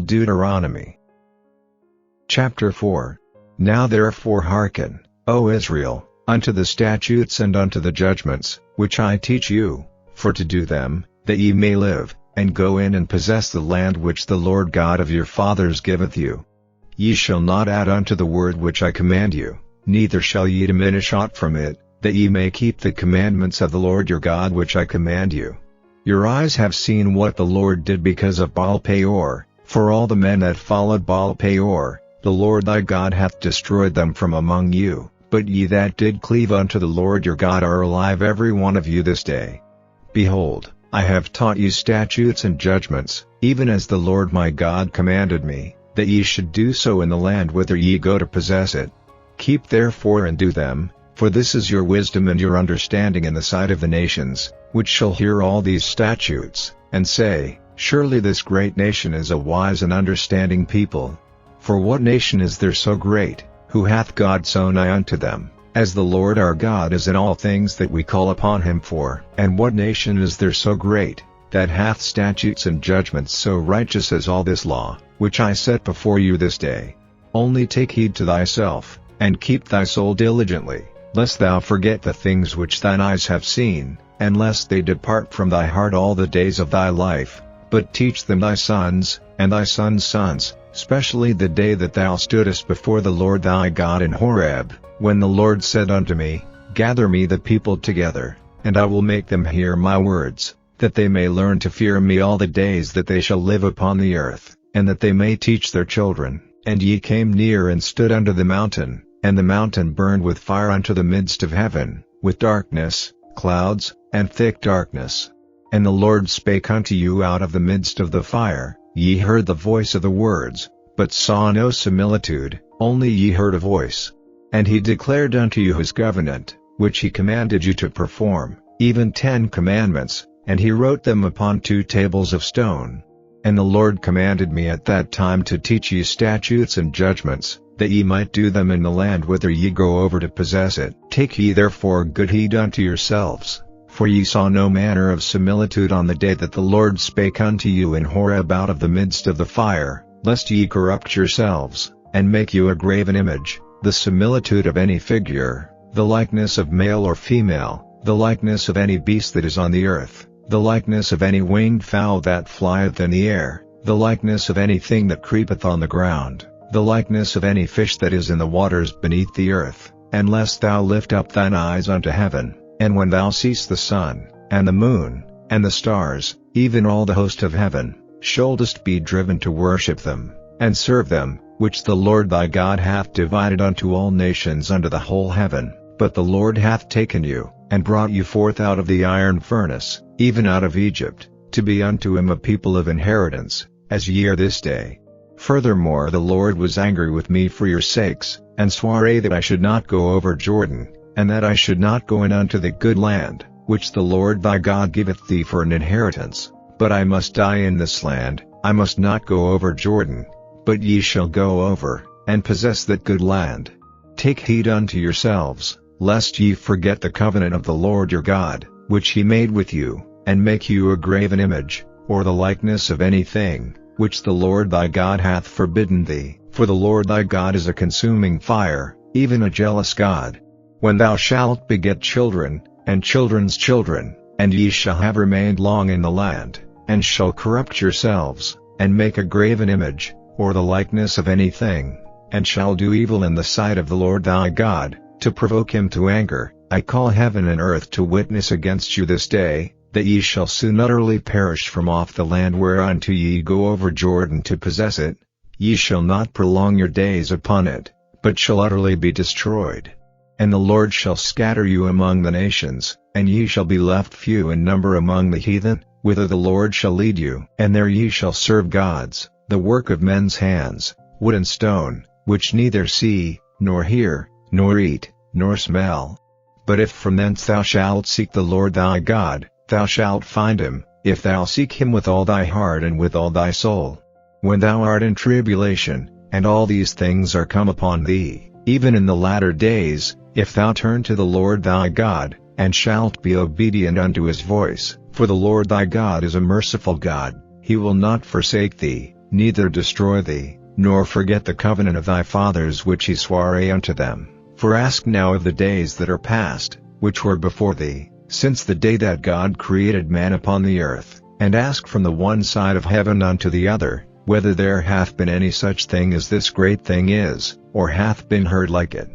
Deuteronomy. Chapter 4. Now therefore hearken, O Israel, unto the statutes and unto the judgments, which I teach you, for to do them, that ye may live, and go in and possess the land which the Lord God of your fathers giveth you. Ye shall not add unto the word which I command you, neither shall ye diminish aught from it, that ye may keep the commandments of the Lord your God which I command you. Your eyes have seen what the Lord did because of Baal-peor, for all the men that followed Baal-peor, the Lord thy God hath destroyed them from among you, but ye that did cleave unto the Lord your God are alive every one of you this day. Behold, I have taught you statutes and judgments, even as the Lord my God commanded me, that ye should do so in the land whither ye go to possess it. Keep therefore and do them, for this is your wisdom and your understanding in the sight of the nations, which shall hear all these statutes, and say, Surely this great nation is a wise and understanding people. For what nation is there so great, who hath God so nigh unto them, as the Lord our God is in all things that we call upon him for? And what nation is there so great, that hath statutes and judgments so righteous as all this law, which I set before you this day? Only take heed to thyself, and keep thy soul diligently, lest thou forget the things which thine eyes have seen, and lest they depart from thy heart all the days of thy life, but teach them thy sons, and thy sons' sons, especially the day that thou stoodest before the Lord thy God in Horeb, when the Lord said unto me, Gather me the people together, and I will make them hear my words, that they may learn to fear me all the days that they shall live upon the earth, and that they may teach their children. And ye came near and stood under the mountain, and the mountain burned with fire unto the midst of heaven, with darkness, clouds, and thick darkness. And the Lord spake unto you out of the midst of the fire. Ye heard the voice of the words, but saw no similitude, only ye heard a voice. And he declared unto you his covenant, which he commanded you to perform, even 10 commandments, and he wrote them upon 2 tables of stone. And the Lord commanded me at that time to teach ye statutes and judgments, that ye might do them in the land whither ye go over to possess it. Take ye therefore good heed unto yourselves, for ye saw no manner of similitude on the day that the Lord spake unto you in Horeb out of the midst of the fire, lest ye corrupt yourselves, and make you a graven image, the similitude of any figure, the likeness of male or female, the likeness of any beast that is on the earth, the likeness of any winged fowl that flieth in the air, the likeness of anything that creepeth on the ground, the likeness of any fish that is in the waters beneath the earth. And lest thou lift up thine eyes unto heaven, and when thou seest the sun, and the moon, and the stars, even all the host of heaven, shouldest be driven to worship them, and serve them, which the Lord thy God hath divided unto all nations under the whole heaven. But the Lord hath taken you, and brought you forth out of the iron furnace, even out of Egypt, to be unto him a people of inheritance, as ye are this day. Furthermore the Lord was angry with me for your sakes, and sware that I should not go over Jordan, and that I should not go in unto the good land, which the Lord thy God giveth thee for an inheritance. But I must die in this land, I must not go over Jordan, but ye shall go over, and possess that good land. Take heed unto yourselves, lest ye forget the covenant of the Lord your God, which he made with you, and make you a graven image, or the likeness of anything, which the Lord thy God hath forbidden thee. For the Lord thy God is a consuming fire, even a jealous God. When thou shalt beget children, and children's children, and ye shall have remained long in the land, and shall corrupt yourselves, and make a graven image, or the likeness of anything, and shall do evil in the sight of the Lord thy God, to provoke him to anger, I call heaven and earth to witness against you this day, that ye shall soon utterly perish from off the land whereunto ye go over Jordan to possess it. Ye shall not prolong your days upon it, but shall utterly be destroyed. And the Lord shall scatter you among the nations, and ye shall be left few in number among the heathen, whither the Lord shall lead you. And there ye shall serve gods, the work of men's hands, wood and stone, which neither see, nor hear, nor eat, nor smell. But if from thence thou shalt seek the Lord thy God, thou shalt find him, if thou seek him with all thy heart and with all thy soul. When thou art in tribulation, and all these things are come upon thee, even in the latter days, if thou turn to the Lord thy God, and shalt be obedient unto his voice, for the Lord thy God is a merciful God, he will not forsake thee, neither destroy thee, nor forget the covenant of thy fathers which he sware unto them. For ask now of the days that are past, which were before thee, since the day that God created man upon the earth, and ask from the one side of heaven unto the other, whether there hath been any such thing as this great thing is, or hath been heard like it.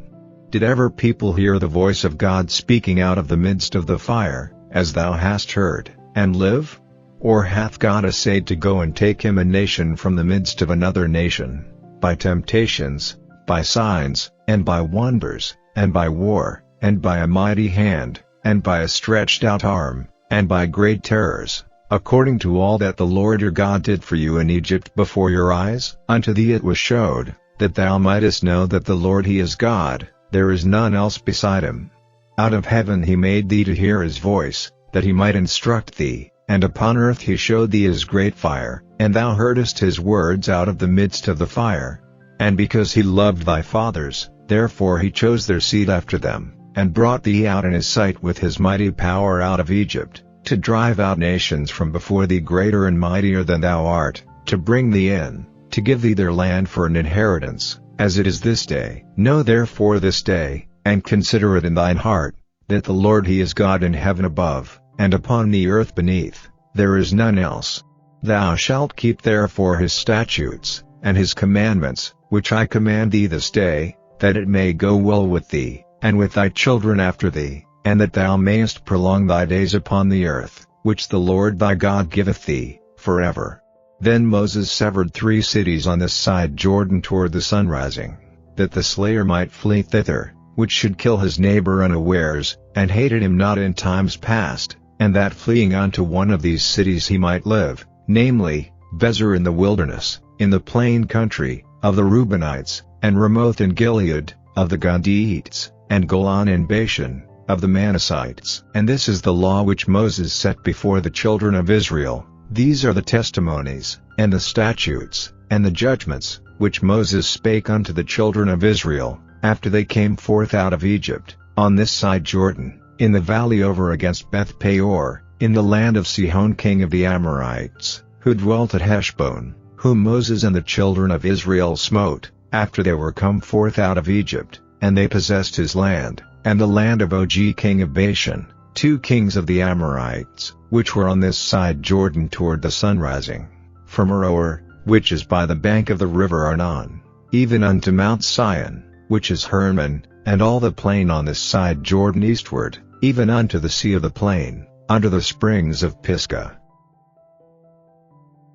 Did ever people hear the voice of God speaking out of the midst of the fire, as thou hast heard, and live? Or hath God essayed to go and take him a nation from the midst of another nation, by temptations, by signs, and by wonders, and by war, and by a mighty hand, and by a stretched out arm, and by great terrors, according to all that the Lord your God did for you in Egypt before your eyes? Unto thee it was showed, that thou mightest know that the Lord he is God, there is none else beside him. Out of heaven he made thee to hear his voice, that he might instruct thee, and upon earth he showed thee his great fire, and thou heardest his words out of the midst of the fire. And because he loved thy fathers, therefore he chose their seed after them, and brought thee out in his sight with his mighty power out of Egypt, to drive out nations from before thee greater and mightier than thou art, to bring thee in, to give thee their land for an inheritance, as it is this day. Know therefore this day, and consider it in thine heart, that the Lord he is God in heaven above, and upon the earth beneath, there is none else. Thou shalt keep therefore his statutes, and his commandments, which I command thee this day, that it may go well with thee, and with thy children after thee, and that thou mayest prolong thy days upon the earth, which the Lord thy God giveth thee, forever. Then Moses severed 3 cities on this side Jordan toward the sunrising, that the slayer might flee thither, which should kill his neighbor unawares, and hated him not in times past, and that fleeing unto one of these cities he might live, namely, Bezer in the wilderness, in the plain country, of the Reubenites, and Ramoth in Gilead, of the Gadiites, and Golan in Bashan, of the Manassites. And this is the law which Moses set before the children of Israel. These are the testimonies, and the statutes, and the judgments, which Moses spake unto the children of Israel, after they came forth out of Egypt, on this side Jordan, in the valley over against Beth Peor, in the land of Sihon king of the Amorites, who dwelt at Heshbon, whom Moses and the children of Israel smote, after they were come forth out of Egypt, and they possessed his land, and the land of Og king of Bashan, 2 kings of the Amorites, which were on this side Jordan toward the sunrising, from Aroer, which is by the bank of the river Arnon, even unto Mount Sion, which is Hermon, and all the plain on this side Jordan eastward, even unto the sea of the plain, under the springs of Pisgah.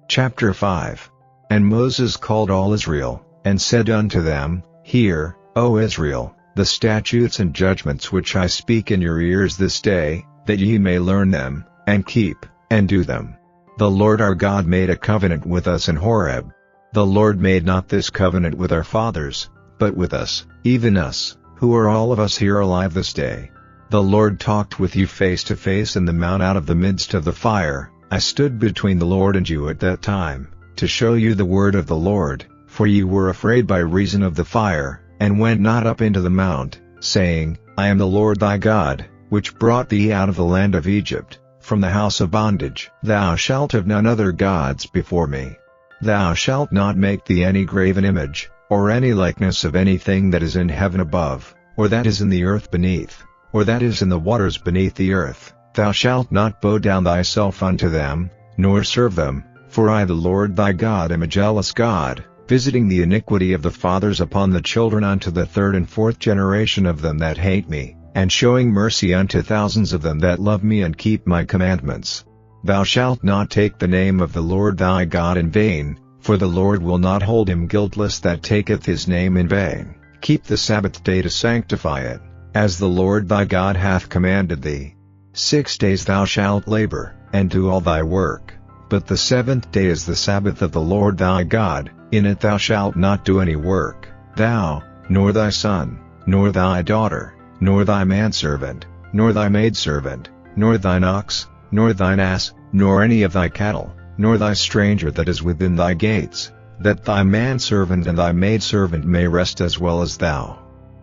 Chapter 5. And Moses called all Israel, and said unto them, Hear, O Israel, the statutes and judgments which I speak in your ears this day, that ye may learn them, and keep, and do them. The Lord our God made a covenant with us in Horeb. The Lord made not this covenant with our fathers, but with us, even us, who are all of us here alive this day. The Lord talked with you face to face in the mount out of the midst of the fire. I stood between the Lord and you at that time, to show you the word of the Lord, for ye were afraid by reason of the fire, and went not up into the mount, saying, I am the Lord thy God, which brought thee out of the land of Egypt, from the house of bondage. Thou shalt have none other gods before me. Thou shalt not make thee any graven image, or any likeness of anything that is in heaven above, or that is in the earth beneath, or that is in the waters beneath the earth. Thou shalt not bow down thyself unto them, nor serve them, for I the Lord thy God am a jealous God, visiting the iniquity of the fathers upon the children unto the 3rd and 4th generation of them that hate me, and showing mercy unto thousands of them that love me and keep my commandments. Thou shalt not take the name of the Lord thy God in vain, for the Lord will not hold him guiltless that taketh his name in vain. Keep the Sabbath day to sanctify it, as the Lord thy God hath commanded thee. 6 days thou shalt labor, and do all thy work, but the 7th day is the Sabbath of the Lord thy God. In it thou shalt not do any work, thou, nor thy son, nor thy daughter, nor thy manservant, nor thy maidservant, nor thine ox, nor thine ass, nor any of thy cattle, nor thy stranger that is within thy gates, that thy manservant and thy maidservant may rest as well as thou.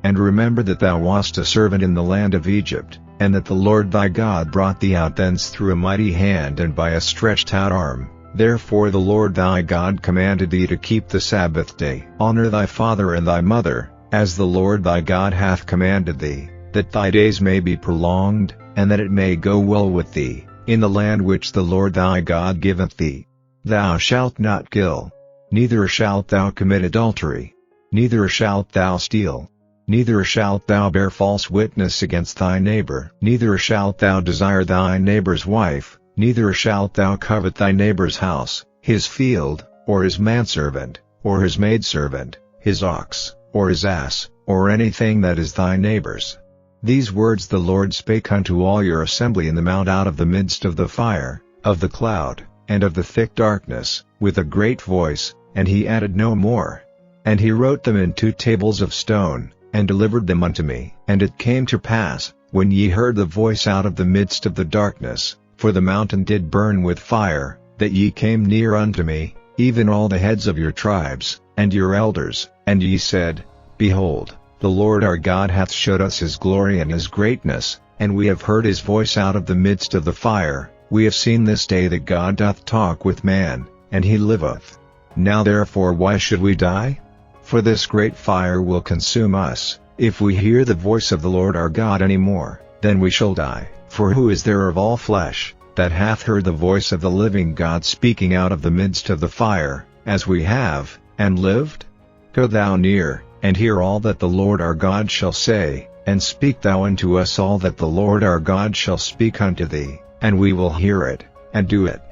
And remember that thou wast a servant in the land of Egypt, and that the Lord thy God brought thee out thence through a mighty hand and by a stretched out arm, Therefore the Lord thy God commanded thee to keep the Sabbath day. Honor thy father and thy mother, as the Lord thy God hath commanded thee, that thy days may be prolonged, and that it may go well with thee, in the land which the Lord thy God giveth thee. Thou shalt not kill. Neither shalt thou commit adultery. Neither shalt thou steal. Neither shalt thou bear false witness against thy neighbor. Neither shalt thou desire thy neighbor's wife. Neither shalt thou covet thy neighbor's house, his field, or his manservant, or his maidservant, his ox, or his ass, or anything that is thy neighbor's. These words the Lord spake unto all your assembly in the mount out of the midst of the fire, of the cloud, and of the thick darkness, with a great voice, and he added no more. And he wrote them in 2 tables of stone, and delivered them unto me. And it came to pass, when ye heard the voice out of the midst of the darkness, for the mountain did burn with fire, that ye came near unto me, even all the heads of your tribes, and your elders, and ye said, Behold, the Lord our God hath showed us his glory and his greatness, and we have heard his voice out of the midst of the fire. We have seen this day that God doth talk with man, and he liveth. Now therefore why should we die? For this great fire will consume us, if we hear the voice of the Lord our God any more, then we shall die. For who is there of all flesh, that hath heard the voice of the living God speaking out of the midst of the fire, as we have, and lived? Go thou near, and hear all that the Lord our God shall say, and speak thou unto us all that the Lord our God shall speak unto thee, and we will hear it, and do it.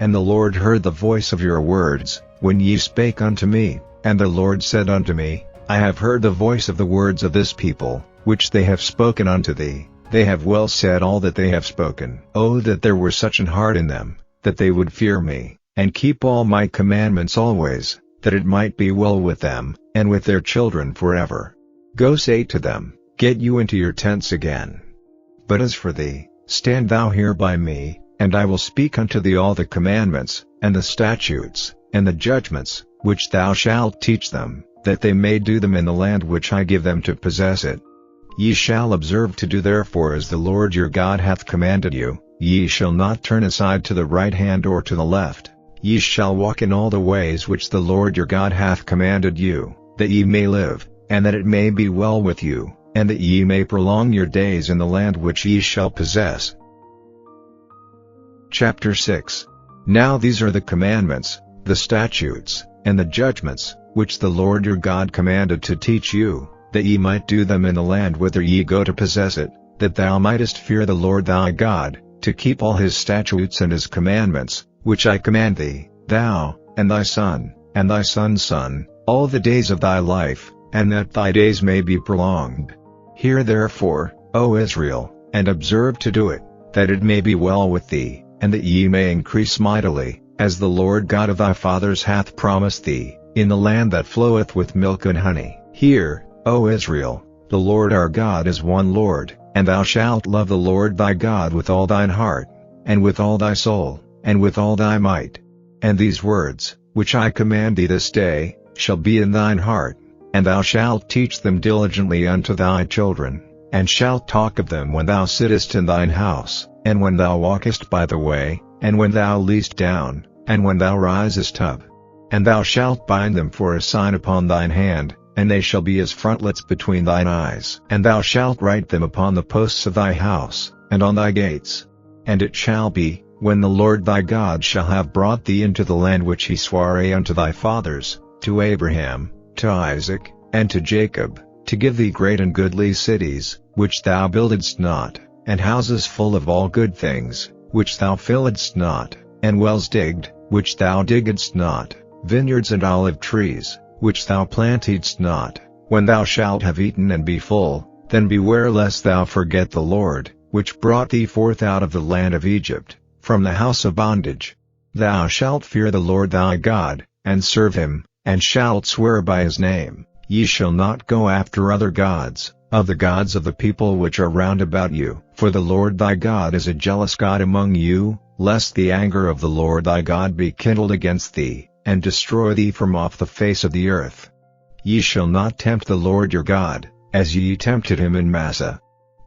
And the Lord heard the voice of your words, when ye spake unto me, and the Lord said unto me, I have heard the voice of the words of this people, which they have spoken unto thee. They have well said all that they have spoken. Oh, that there were such an heart in them, that they would fear me, and keep all my commandments always, that it might be well with them, and with their children forever. Go say to them, Get you into your tents again. But as for thee, stand thou here by me, and I will speak unto thee all the commandments, and the statutes, and the judgments, which thou shalt teach them, that they may do them in the land which I give them to possess it. Ye shall observe to do therefore as the Lord your God hath commanded you. Ye shall not turn aside to the right hand or to the left. Ye shall walk in all the ways which the Lord your God hath commanded you, that ye may live, and that it may be well with you, and that ye may prolong your days in the land which ye shall possess. Chapter 6. Now these are the commandments, the statutes, and the judgments, which the Lord your God commanded to teach you, that ye might do them in the land whither ye go to possess it, that thou mightest fear the Lord thy God, to keep all his statutes and his commandments, which I command thee, thou, and thy son, and thy son's son, all the days of thy life, and that thy days may be prolonged. Hear therefore, O Israel, and observe to do it, that it may be well with thee, and that ye may increase mightily, as the Lord God of thy fathers hath promised thee, in the land that floweth with milk and honey. Hear, O Israel, the Lord our God is one Lord, and thou shalt love the Lord thy God with all thine heart, and with all thy soul, and with all thy might. And these words, which I command thee this day, shall be in thine heart, and thou shalt teach them diligently unto thy children, and shalt talk of them when thou sittest in thine house, and when thou walkest by the way, and when thou liest down, and when thou risest up. And thou shalt bind them for a sign upon thine hand, and they shall be as frontlets between thine eyes. And thou shalt write them upon the posts of thy house, and on thy gates. And it shall be, when the Lord thy God shall have brought thee into the land which he sware unto thy fathers, to Abraham, to Isaac, and to Jacob, to give thee great and goodly cities, which thou buildedst not, and houses full of all good things, which thou filledst not, and wells digged, which thou diggedst not, vineyards and olive trees, which thou plantedst not. When thou shalt have eaten and be full, then beware lest thou forget the Lord, which brought thee forth out of the land of Egypt, from the house of bondage. Thou shalt fear the Lord thy God, and serve him, and shalt swear by his name. Ye shall not go after other gods, of the gods of the people which are round about you. For the Lord thy God is a jealous God among you, lest the anger of the Lord thy God be kindled against thee, and destroy thee from off the face of the earth. Ye shall not tempt the Lord your God, as ye tempted him in Massah.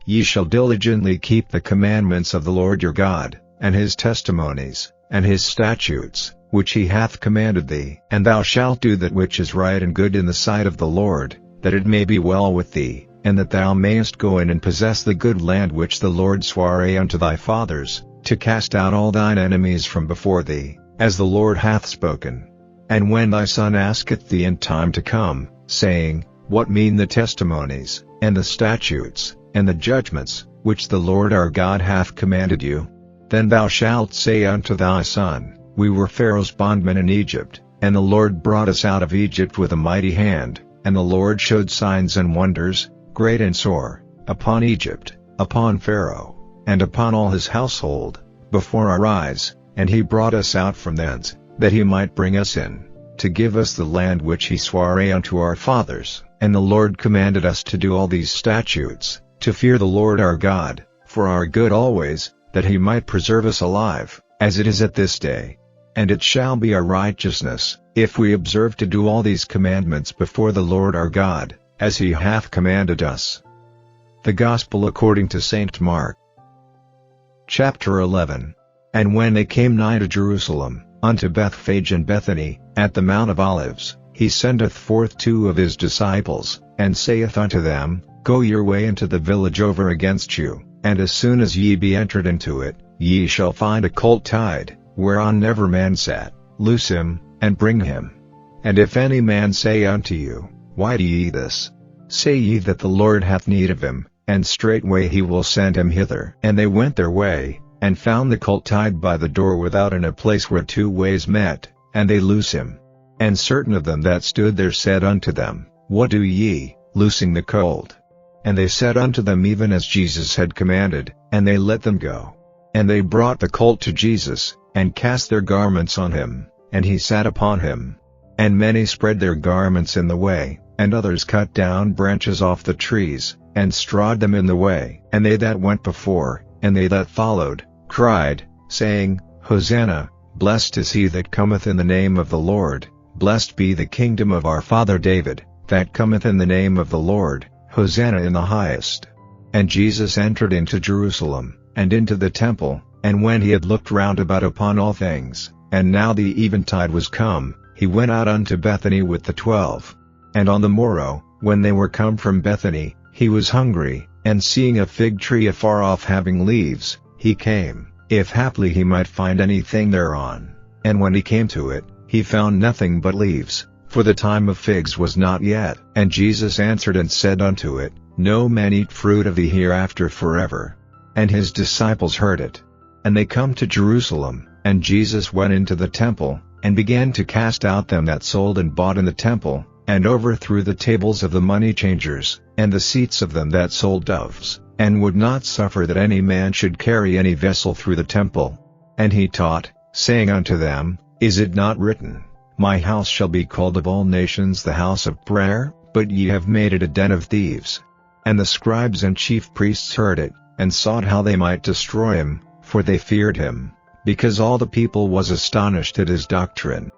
Ye shall diligently keep the commandments of the Lord your God, and his testimonies, and his statutes, which he hath commanded thee. And thou shalt do that which is right and good in the sight of the Lord, that it may be well with thee, and that thou mayest go in and possess the good land which the Lord sware unto thy fathers, to cast out all thine enemies from before thee, as the Lord hath spoken. And when thy son asketh thee in time to come, saying, What mean the testimonies, and the statutes, and the judgments, which the Lord our God hath commanded you? Then thou shalt say unto thy son, We were Pharaoh's bondmen in Egypt, and the Lord brought us out of Egypt with a mighty hand, and the Lord showed signs and wonders, great and sore, upon Egypt, upon Pharaoh, and upon all his household, before our eyes, and he brought us out from thence, that he might bring us in, to give us the land which he sware unto our fathers. And the Lord commanded us to do all these statutes, to fear the Lord our God, for our good always, that he might preserve us alive, as it is at this day. And it shall be our righteousness, if we observe to do all these commandments before the Lord our God, as he hath commanded us. The Gospel according to St. Mark. Chapter 11. And when they came nigh to Jerusalem, unto Bethphage and Bethany, at the Mount of Olives, he sendeth forth 2 of his disciples, and saith unto them, Go your way into the village over against you, and as soon as ye be entered into it, ye shall find a colt tied, whereon never man sat. Loose him, and bring him. And if any man say unto you, Why do ye this? Say ye that the Lord hath need of him, and straightway he will send him hither. And they went their way, and found the colt tied by the door without in a place where 2 ways met, and they loose him. And certain of them that stood there said unto them, What do ye, loosing the colt? And they said unto them even as Jesus had commanded, and they let them go. And they brought the colt to Jesus, and cast their garments on him, and he sat upon him. And many spread their garments in the way, and others cut down branches off the trees, and strawed them in the way. And they that went before, and they that followed, cried, saying, Hosanna, blessed is he that cometh in the name of the Lord. Blessed be the kingdom of our father David, that cometh in the name of the Lord, Hosanna in the highest. And Jesus entered into Jerusalem, and into the temple, and when he had looked round about upon all things, and now the eventide was come, he went out unto Bethany with the 12. And on the morrow, when they were come from Bethany, he was hungry, and seeing a fig tree afar off having leaves, he came, if haply he might find anything thereon. And when he came to it, he found nothing but leaves, for the time of figs was not yet. And Jesus answered and said unto it, No man eat fruit of thee hereafter forever. And his disciples heard it. And they come to Jerusalem, and Jesus went into the temple, and began to cast out them that sold and bought in the temple, and overthrew the tables of the money changers, and the seats of them that sold doves, and would not suffer that any man should carry any vessel through the temple. And he taught, saying unto them, Is it not written, My house shall be called of all nations the house of prayer? But ye have made it a den of thieves. And the scribes and chief priests heard it, and sought how they might destroy him, for they feared him, because all the people was astonished at his doctrine.